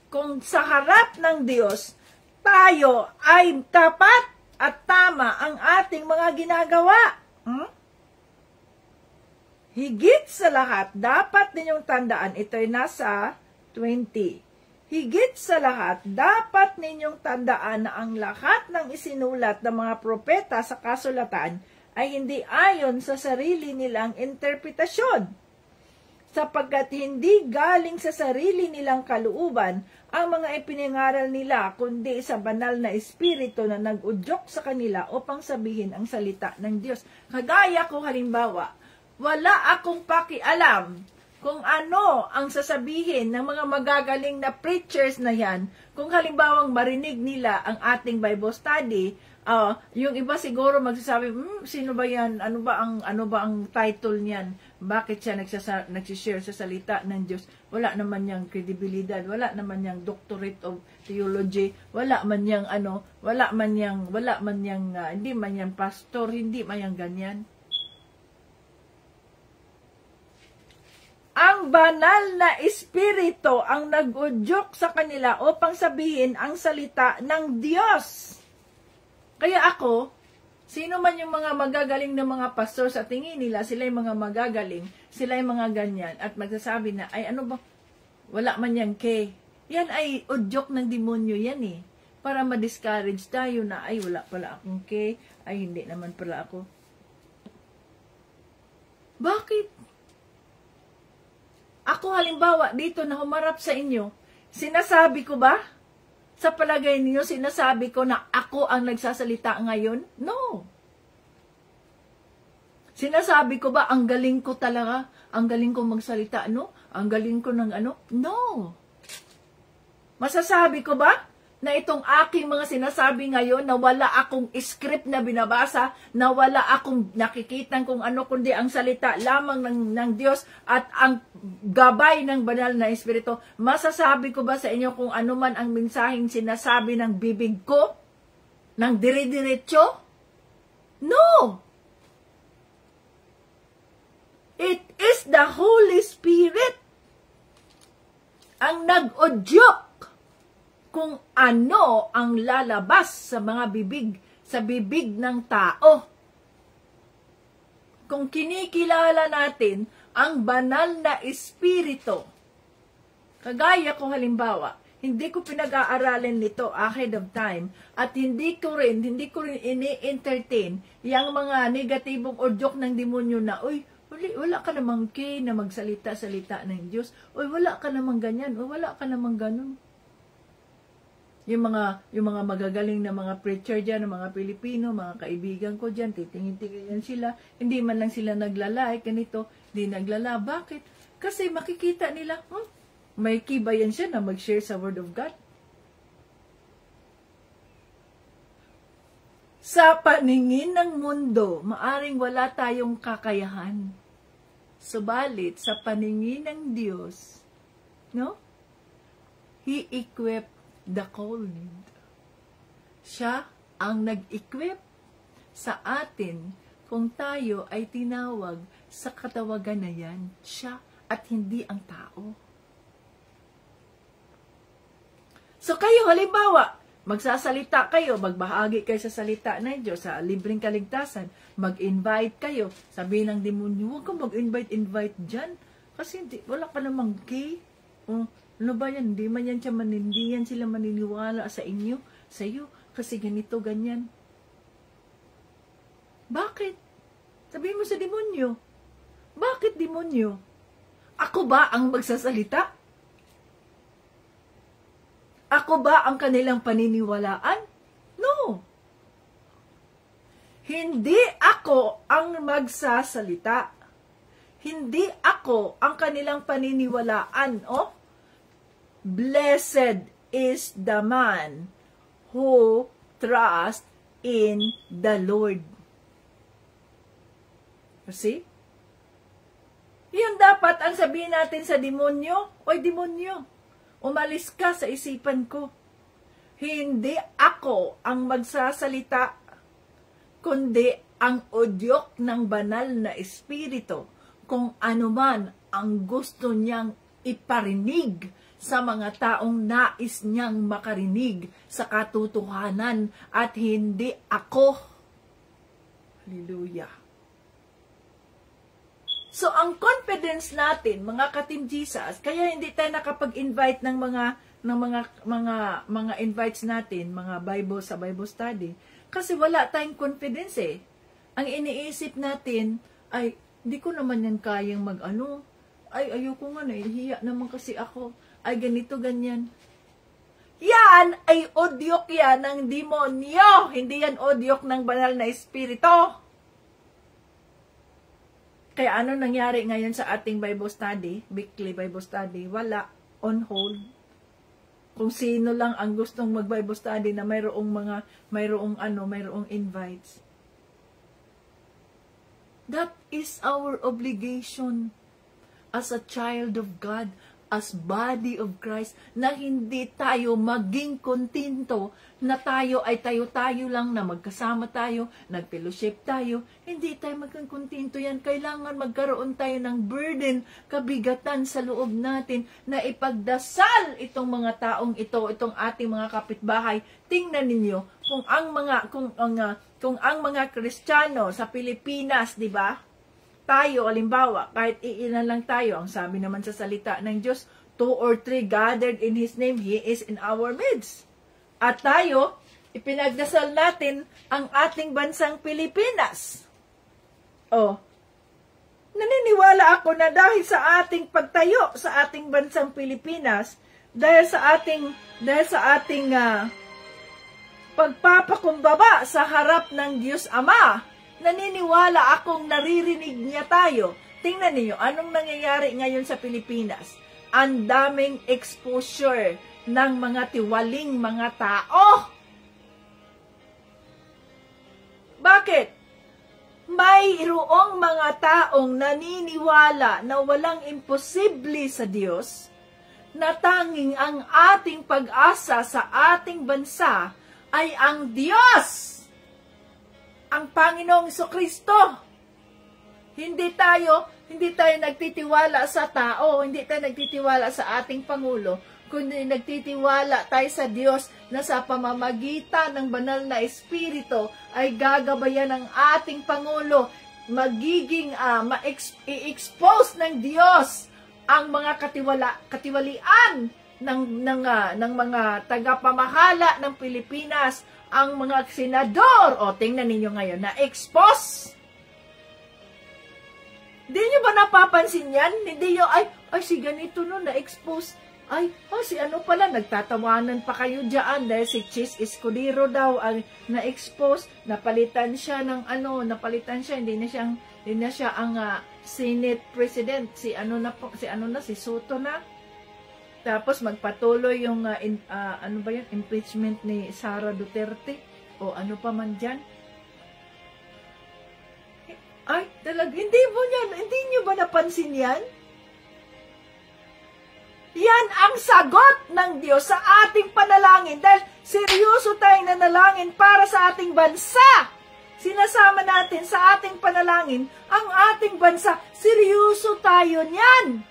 kung sa harap ng Diyos, tayo ay tapat at tama ang ating mga ginagawa. Higit sa lahat, dapat ninyong tandaan, ito ay nasa 20. Higit sa lahat, dapat ninyong tandaan na ang lahat ng isinulat ng mga propeta sa kasulatan ay hindi ayon sa sarili nilang interpretasyon, sapagkat hindi galing sa sarili nilang kalooban ang mga ipinangaral nila, kundi sa banal na espiritu na nag-udyok sa kanila upang sabihin ang salita ng Diyos. Kagaya ko halimbawa, wala akong pakialam kung ano ang sasabihin ng mga magagaling na preachers na yan. Kung halimbawang marinig nila ang ating Bible study, yung iba siguro magsasabi, sino ba yan? Ano ba ang title niyan? Bakit siya nagsishare sa salita ng Diyos? Wala naman niyang kredibilidad, wala naman niyang doctorate of theology, wala man niyang hindi man niyang pastor, hindi man niyang ganyan. Ang banal na espiritu ang nag-udyok sa kanila upang sabihin ang salita ng Diyos. Kaya ako, sino man yung mga magagaling na mga pastor sa tingin nila, sila yung mga magagaling, sila yung mga ganyan, at magsasabi na, ay ano ba, wala man yang ke. Yan ay udyok ng demonyo yan eh. Para ma-discourage tayo na, ay wala pala akong ke, ay hindi naman pala ako. Bakit? Ako halimbawa, dito na humarap sa inyo, sinasabi ko ba? Sa palagay niyo, sinasabi ko na ako ang nagsasalita ngayon? No. Sinasabi ko ba, ang galing ko talaga? Ang galing ko magsalita, no? Ang galing ko ng ano? No. Masasabi ko ba na itong aking mga sinasabi ngayon na wala akong script na binabasa, na wala akong nakikitang kung ano, kundi ang salita lamang ng Diyos at ang gabay ng banal na espiritu? Masasabi ko ba sa inyo kung ano man ang mensaheng sinasabi ng bibig ko? Ng dire-diretso? No! It is the Holy Spirit ang nag-udyok kung ano ang lalabas sa mga bibig, sa bibig ng tao. Kung kinikilala natin ang banal na espiritu, kagaya ko halimbawa, hindi ko pinag-aaralin nito ahead of time, at hindi ko rin ini-entertain yung mga negatibong udyok ng demonyo na, uy, Wala ka namang na magsalita-salita ng Diyos. O wala ka namang ganyan. O wala ka namang ganun. Yung mga magagaling na mga preacher dyan, mga Pilipino, mga kaibigan ko dyan, titingin-tingin sila. Hindi man lang sila naglalike, ganito. Hindi naglala. Bakit? Kasi makikita nila, may ba yan siya na mag-share sa Word of God? Sa paningin ng mundo, maaring wala tayong kakayahan. Subalit, sa paningin ng Diyos, no? He equipped the called. Siya ang nag-equip sa atin kung tayo ay tinawag sa katawagan na yan. Siya at hindi ang tao. So kayo, halimbawa, magsasalita kayo, magbahagi kayo sa salita ng Diyos, sa libreng kaligtasan, mag-invite kayo, sabihin ng demonyo, huwag kang mag-invite dyan, kasi wala ka namang key. Ano ba yan? Hindi yan sila maniniwala sa inyo, sa iyo, kasi ganito, ganyan. Bakit? Sabihin mo sa demonyo, bakit demonyo? Ako ba ang magsasalita? Ako ba ang kanilang paniniwalaan? No. Hindi ako ang magsasalita. Hindi ako ang kanilang paniniwalaan. Blessed is the man who trusts in the Lord. See? Yun dapat ang sabihin natin sa demonyo. Oy, demonyo, umalis ka sa isipan ko. Hindi ako ang magsasalita, kundi ang udyok ng banal na espiritu, kung anuman ang gusto niyang iparinig sa mga taong nais niyang makarinig sa katotohanan at hindi ako. Hallelujah. So, ang confidence natin, mga ka-Team Jesus, kaya hindi tayo nakapag-invite ng mga invites natin, mga Bible sa Bible study, kasi wala tayong confidence eh. Ang iniisip natin ay, hindi ko naman yan kayang mag-ano, ay, ayoko nga, nahihiya naman kasi ako, ay, ganito, ganyan. Yan ay udyok yan ng demonyo, hindi yan udyok ng banal na espiritu. Kaya ano nangyari ngayon sa ating Bible study, weekly Bible study? Wala, on hold. Kung sino lang ang gustong mag-Bible study na mayroong invites. That is our obligation as a child of God, as body of Christ, na hindi tayo maging kontento na tayo ay tayo-tayo lang, na magkasama tayo, nag-fellowship tayo. Hindi tayo maging kontento yan. Kailangan magkaroon tayo ng burden, kabigatan sa loob natin na ipagdasal itong mga taong ito, itong ating mga kapitbahay. Tingnan ninyo kung ang mga Kristiyano sa Pilipinas, di ba? Tayo, halimbawa, kahit iilan lang tayo, ang sabi naman sa salita ng Diyos, 2 or 3 gathered in His name, He is in our midst. At tayo, ipinagdasal natin ang ating bansang Pilipinas. Naniniwala ako na dahil sa ating pagtayo sa ating bansang Pilipinas, dahil sa ating pagpapakumbaba sa harap ng Diyos Ama, naniniwala akong naririnig niya tayo. Tingnan niyo, anong nangyayari ngayon sa Pilipinas? Ang daming exposure ng mga tiwaling mga tao. Bakit? Mayroong mga taong naniniwala na walang imposible sa Diyos, na tanging ang ating pag-asa sa ating bansa ay ang Diyos, ang Panginoong Jesucristo. Hindi tayo nagtitiwala sa tao, hindi tayo nagtitiwala sa ating Pangulo, kundi nagtitiwala tayo sa Diyos na sa pamamagitan ng banal na Espiritu ay gagabayan ng ating Pangulo, magiging i-expose ng Diyos ang mga katiwalian ng mga tagapamahala ng Pilipinas, ang mga senador. Tingnan ninyo ngayon, na-expose. Hindi nyo ba napapansin yan? Hindi nyo, ay si ganito no, na-expose. Si ano pala, nagtatawanan pa kayo dyan dahil si Chis Escudero daw ang na-expose, napalitan siya ng hindi na siya ang Senate President, si Soto na. Tapos magpatuloy yung impeachment ni Sara Duterte o ano pa man dyan. Talaga, hindi nyo ba napansin yan? Yan ang sagot ng Diyos sa ating panalangin dahil seryoso tayong nanalangin para sa ating bansa. Sinasama natin sa ating panalangin ang ating bansa. Seryoso tayo niyan.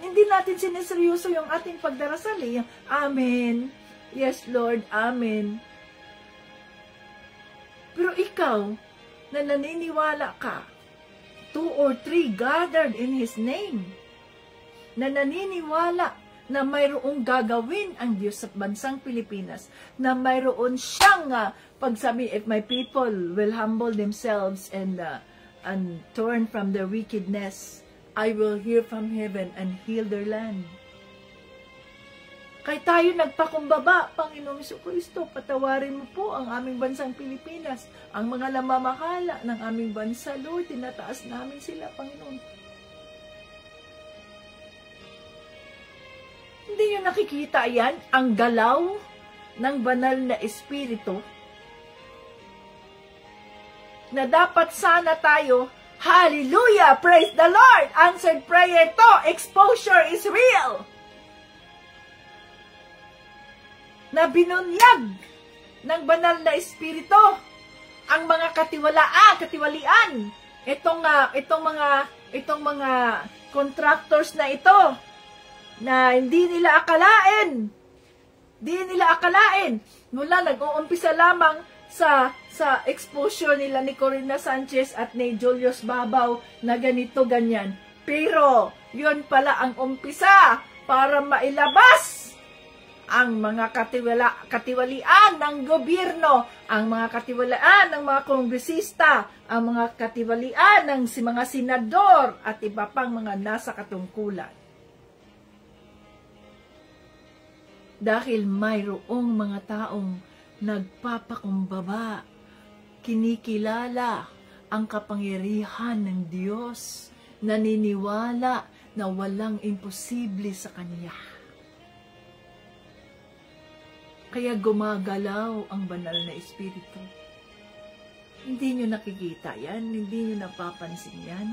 Hindi natin sineseryoso yung ating pagdarasal. Amen. Yes, Lord. Amen. Pero ikaw, na naniniwala ka, 2 or 3 gathered in His name, na naniniwala na mayroong gagawin ang Diyos sa bansang Pilipinas, na mayroon siyang pagsabi, if my people will humble themselves and turn from their wickedness, I will hear from heaven and heal their land. Kaya tayo nagpakumbaba, Panginoong Jesucristo, patawarin mo po ang aming bansang Pilipinas, ang mga namamahala ng aming bansa, Lord, tinataas namin sila, Panginoon. Hindi nyo nakikita yan, ang galaw ng banal na espiritu, na dapat sana tayo, hallelujah, praise the Lord, answered prayer to, exposure is real. Na binunyag ng banal na espiritu ang mga katiwalian, itong mga contractors na ito na hindi nila akalain mula nag-uumpisa lamang sa exposure nila ni Corina Sanchez at ni Julius Babaw na ganito ganyan, pero yun pala ang umpisa para mailabas ang mga katiwalian ng gobyerno, ang mga katiwalian ng mga kongresista, ang mga katiwalian ng mga senador at iba pang mga nasa katungkulan. Dahil mayroong mga taong nagpapakumbaba, kinikilala ang kapangyarihan ng Diyos, naniniwala na walang imposible sa Kanya. Kaya gumagalaw ang banal na espiritu. Hindi nyo nakikita yan, hindi nyo napapansin yan.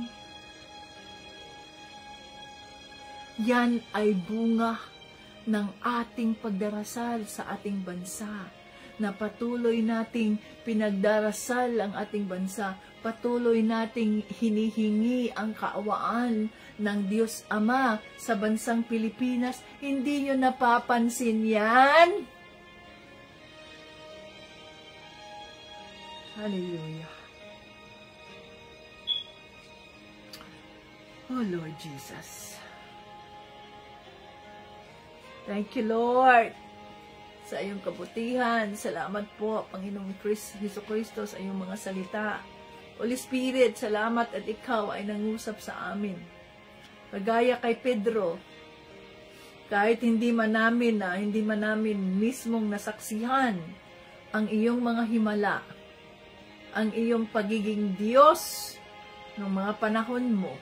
Yan ay bunga ng ating pagdarasal sa ating bansa, na patuloy nating pinagdarasal ang ating bansa, patuloy nating hinihingi ang kaawaan ng Diyos Ama sa bansang Pilipinas. Hindi nyo napapansin yan? Hallelujah. Oh Lord Jesus. Thank you, Lord, sa iyong kabutihan. Salamat po, Panginoong Jesucristo, sa iyong mga salita. Holy Spirit, salamat at ikaw ay nangusap sa amin. Kagaya kay Pedro, kahit hindi man namin mismong nasaksihan ang iyong mga himala, ang iyong pagiging Diyos ng mga panahon mo.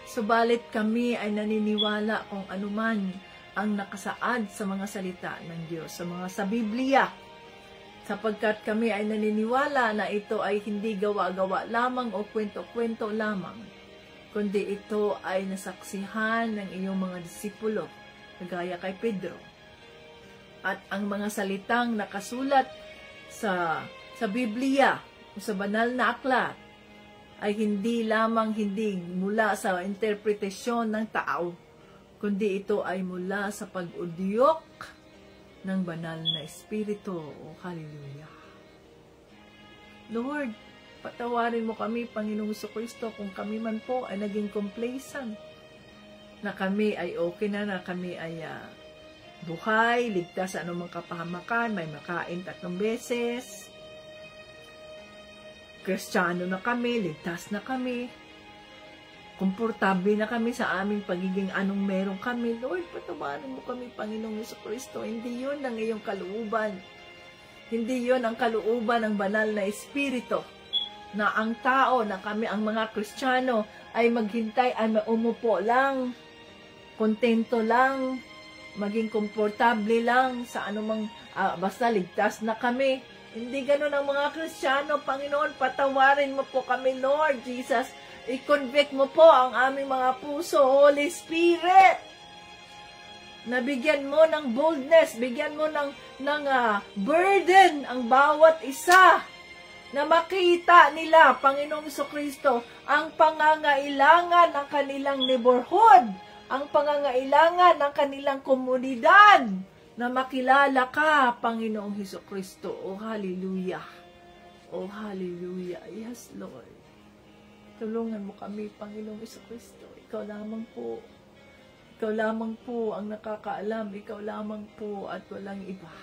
Subalit kami ay naniniwala kung anuman ang nakasaad sa mga salita ng Diyos, sa Biblia, sapagkat kami ay naniniwala na ito ay hindi gawa-gawa lamang o kwento-kwento lamang, kundi ito ay nasaksihan ng iyong mga disipulo, kagaya kay Pedro. At ang mga salitang nakasulat sa Biblia o sa banal na aklat ay hindi mula sa interpretasyon ng tao, kundi ito ay mula sa pag-udyok ng banal na espiritu. Oh, hallelujah. Lord, patawarin mo kami, Panginoong Jesucristo, kung kami man po ay naging complacent, na kami ay okay na kami ay buhay, ligtas sa anumang kapahamakan, may makain 3 beses, Kristiyano na kami, ligtas na kami, komportable na kami sa aming pagiging anong meron kami. Lord, patawarin mo kami, Panginoong Jesucristo. Hindi yun ang iyong kalooban. Hindi yun ang kalooban ng banal na Espiritu, na ang tao, na kami, ang mga Kristiyano, ay maghintay, ay umupo lang, kontento lang, maging komportable lang sa anumang, basta ligtas na kami. Hindi ganun ang mga Kristiyano. Panginoon, patawarin mo po kami, Lord Jesus. I-convict mo po ang aming mga puso, Holy Spirit. Nabigyan mo ng boldness, bigyan mo ng burden ang bawat isa, na makita nila, Panginoong Jesucristo, ang pangangailangan ng kanilang neighborhood, ang pangangailangan ng kanilang komunidad, na makilala ka, Panginoong Jesucristo. Oh, hallelujah. Oh, hallelujah. Yes, Lord. Tulungan mo kami, Panginoong Jesucristo. Ikaw lamang po. Ikaw lamang po ang nakakaalam. Ikaw lamang po at walang iba.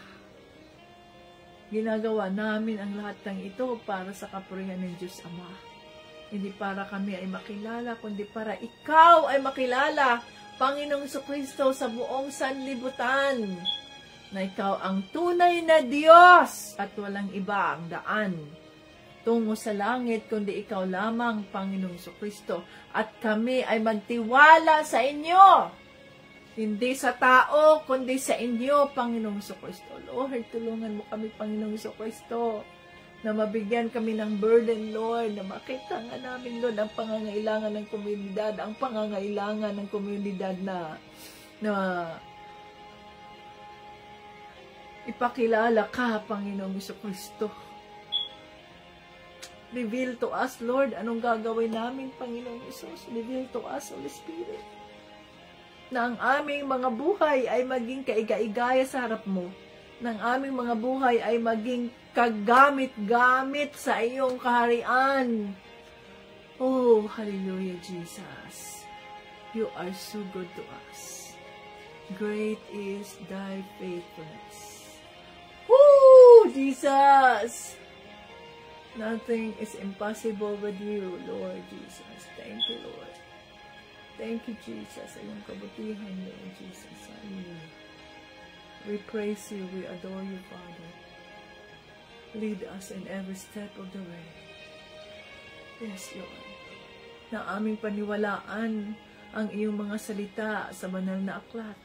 Ginagawa namin ang lahat ng ito para sa kapurihan ng Diyos Ama. Hindi para kami ay makilala, kundi para ikaw ay makilala, Panginoong Jesucristo, sa buong sanlibutan, na ikaw ang tunay na Diyos at walang iba ang daan tungo sa langit, kundi ikaw lamang, Panginoong Jesucristo. At kami ay magtiwala sa inyo, hindi sa tao, kundi sa inyo, Panginoong Jesucristo. Lord, tulungan mo kami, Panginoong Jesucristo, na mabigyan kami ng burden, Lord, na makita nga namin, Lord, ang pangangailangan ng komunidad, ang pangangailangan ng komunidad na ipakilala ka, Panginoong Jesucristo. Reveal to us, Lord, anong gagawin namin, Panginoong Jesus. Reveal to us, Holy Spirit, na ang aming mga buhay ay maging kaiga-igaya sa harap mo, na ang aming mga buhay ay maging kagamit-gamit sa iyong kaharian. Oh, hallelujah, Jesus. You are so good to us. Great is thy faithfulness. Woo, Jesus! Nothing is impossible with you, Lord Jesus. Thank you, Lord. Thank you, Jesus. Sa iyong kabutihan, Lord Jesus. Hallelujah. We praise you. We adore you, Father. Lead us in every step of the way. Yes, Lord. Na aming paniwalaan ang iyong mga salita sa banal na aklat,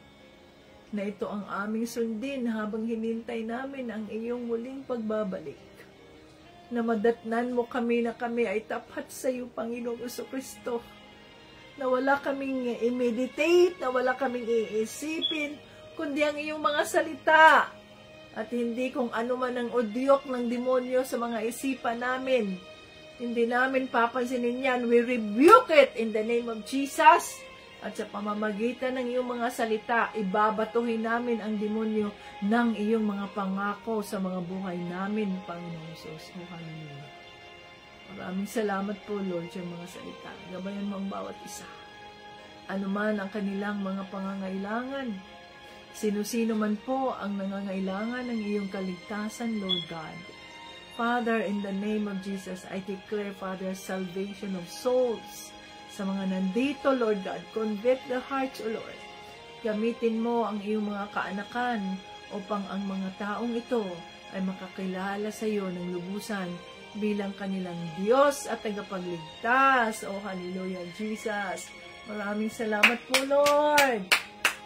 na ito ang aming sundin habang hinintay namin ang iyong muling pagbabalik. Na madatnan mo kami na kami ay tapat sa iyo, Panginoong Jesucristo. Na wala kaming i-meditate, na wala kaming iisipin, kundi ang iyong mga salita. At hindi kung ano man ang udyok ng demonyo sa mga isipan namin. Hindi namin papansinin yan. We rebuke it in the name of Jesus. At sa pamamagitan ng iyong mga salita, ibabatuhin namin ang demonyo ng iyong mga pangako sa mga buhay namin, Panginoon Jesus. Oh, hallelujah. Maraming salamat po, Lord, sa mga salita. Gabayan mo ang bawat isa. Ano man ang kanilang mga pangangailangan, sino-sino man po ang nangangailangan ng iyong kaligtasan, Lord God. Father, in the name of Jesus, I declare, Father, salvation of souls sa mga nandito, Lord God. Convict the hearts, O Lord. Gamitin mo ang iyong mga kaanakan upang ang mga taong ito ay makakilala sa iyo ng lubusan bilang kanilang Diyos at tagapagligtas. Oh, hallelujah, Jesus. Maraming salamat po, Lord.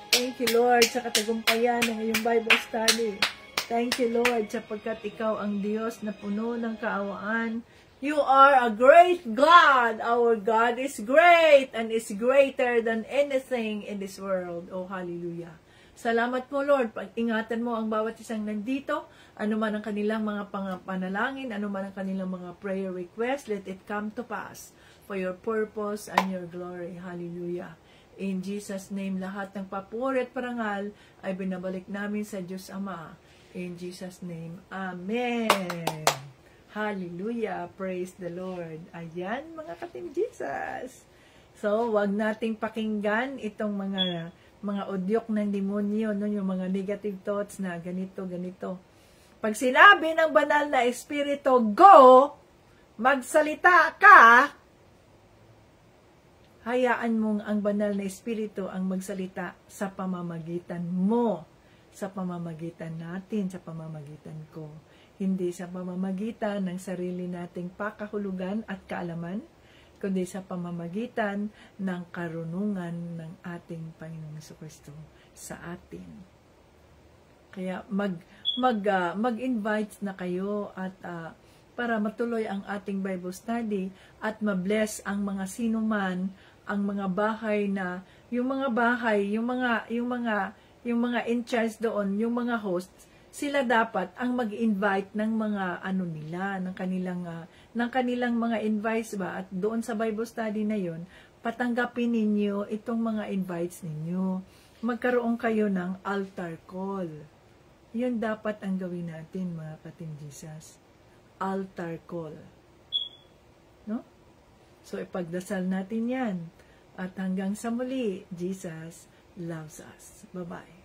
Thank you, Lord, sa katagumpayan ng iyong Bible study. Thank you, Lord, sapagkat ikaw ang Diyos na puno ng kaawaan. You are a great God. Our God is great and is greater than anything in this world. Oh, hallelujah. Salamat po, Lord. Pag-ingatan mo ang bawat isang nandito, ano man ang kanilang mga panalangin, ano man ang kanilang mga prayer request, let it come to pass for your purpose and your glory. Hallelujah. In Jesus' name, lahat ng papuri at parangal ay binabalik namin sa Diyos Ama. In Jesus' name, Amen. Hallelujah. Praise the Lord. Ayan, mga ka-Team Jesus. So, wag nating pakinggan itong mga mga udyok ng demonyo, no? Yung mga negative thoughts na ganito, ganito. Pag sinabi ng banal na espiritu, go, magsalita ka, hayaan mong ang banal na espiritu ang magsalita sa pamamagitan mo, sa pamamagitan natin, sa pamamagitan ko. Hindi sa pamamagitan ng sarili nating pakahulugan at kaalaman, kundi sa pamamagitan ng karunungan ng ating Panginoong Jesucristo sa atin. Kaya mag-invite na kayo at para matuloy ang ating Bible study at ma-bless ang mga sinuman, ang mga bahay na yung mga in charge doon, yung mga hosts, sila dapat ang mag-invite ng mga ng kanilang mga invites ba, at doon sa Bible study na yon, patanggapin ninyo itong mga invites ninyo. Magkaroon kayo ng altar call. Yun dapat ang gawin natin, mga ka-Team Jesus. Altar call. No? So ipagdasal natin yan. At hanggang sa muli, Jesus loves us. Bye-bye.